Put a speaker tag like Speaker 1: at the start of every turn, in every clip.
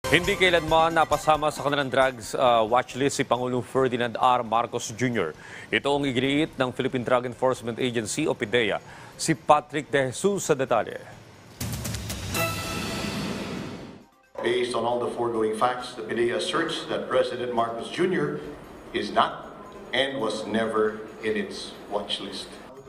Speaker 1: Hindi kailanman napasama sa kanilang drugs watchlist si Pangulong Ferdinand R. Marcos Jr. Ito ang iginiit ng Philippine Drug Enforcement Agency o PDEA. Si Patrick De Jesus sa detalye.
Speaker 2: Based on all the foregoing facts, the PDEA asserts that President Marcos Jr. is not and was never in its watch list.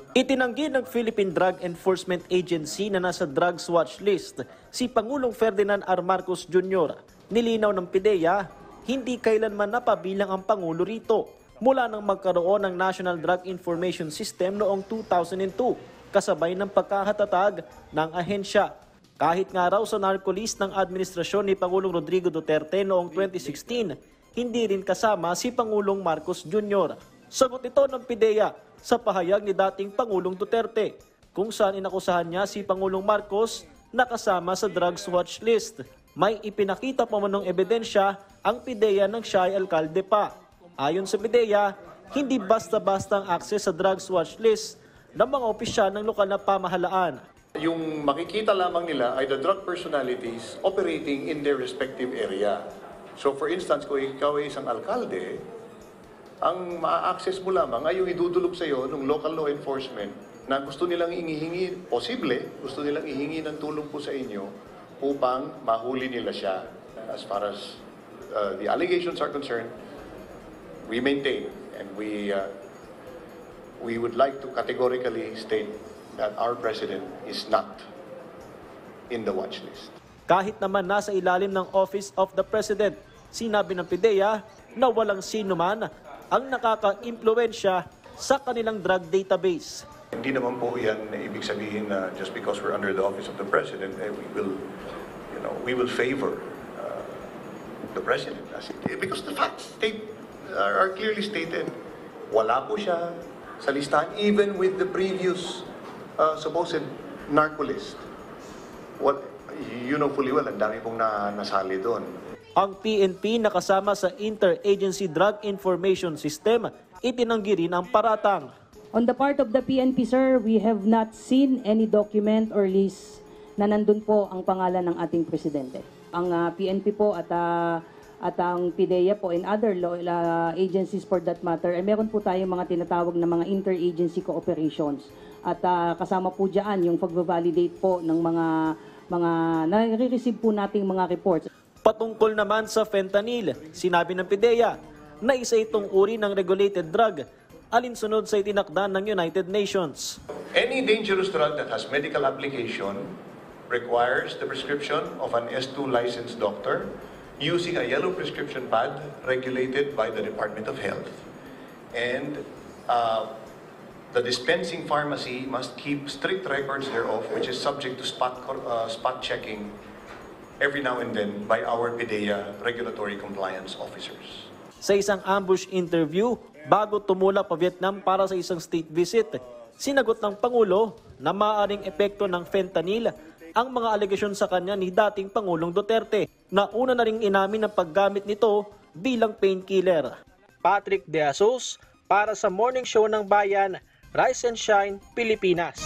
Speaker 3: Itinanggi ng Philippine Drug Enforcement Agency na nasa drugs watch list si Pangulong Ferdinand R. Marcos Jr. Nilinaw ng PDEA, hindi kailanman napabilang ang Pangulo rito mula nang magkaroon ng National Drug Information System noong 2002 kasabay ng pagkakatatag ng ahensya. Kahit nga raw sa narco-list ng administrasyon ni Pangulong Rodrigo Duterte noong 2016, hindi rin kasama si Pangulong Marcos Jr. Sagot ito ng PDEA sa pahayag ni dating Pangulong Duterte kung saan inakusahan niya si Pangulong Marcos na kasama sa drugs watch list. May ipinakita pa man ng ebidensya ang PDEA ng siya ay alkalde pa. Ayon sa PDEA, hindi basta-basta ang access sa drugs watch list ng mga opisyal ng lokal na pamahalaan.
Speaker 2: Yung makikita lamang nila ay the drug personalities operating in their respective area. So for instance, kung ikaw ay isang alkalde, ang ma-access mo lamang ay yung idudulog sa iyo ng local law enforcement na gusto nilang gusto nilang ihingi ng tulong po sa inyo upang mahuli nila siya. As far as the allegations are concerned, we maintain and we would like to categorically state that our president is not in the watch list.
Speaker 3: Kahit naman nasa ilalim ng Office of the President, sinabi ng PDEA na walang sino man ang nakaka-impluwensya sa kanilang drug database.
Speaker 2: Hindi naman po yan na ibig sabihin na just because we're under the office of the president, we will favor the president. Because the facts are clearly stated. Wala po siya sa listahan, even with the previous supposed narco list. You know fully well, ang dami pong nasali doon.
Speaker 3: Ang PNP nakasama sa Interagency Drug Information System, itinanggi rin ang paratang.
Speaker 4: On the part of the PNP, sir, we have not seen any document or list na nandun po ang pangalan ng ating presidente. Ang PNP po at ang PDEA po and other agencies for that matter, ay meron po tayong mga tinatawag na mga interagency cooperations. At kasama po dyan yung pag-validate po ng mga nare-receive po nating mga reports.
Speaker 3: Patungkol naman sa fentanyl, sinabi ng PDEA na isa itong uri ng regulated drug, alinsunod sa itinakda ng United Nations.
Speaker 2: Any dangerous drug that has medical application requires the prescription of an S2 licensed doctor using a yellow prescription pad regulated by the Department of Health. And the dispensing pharmacy must keep strict records thereof, which is subject to spot checking every now and then by our PDEA regulatory compliance officers.
Speaker 3: Sa isang ambush interview, bago tumulak pa Vietnam para sa isang state visit, sinagot ng Pangulo na maaaring epekto ng fentanyl ang mga alegasyon sa kanya ni dating Pangulong Duterte na una na ring inamin ang paggamit nito bilang painkiller. Patrick De Jesus para sa Morning Show ng Bayan, Rise and Shine, Pilipinas.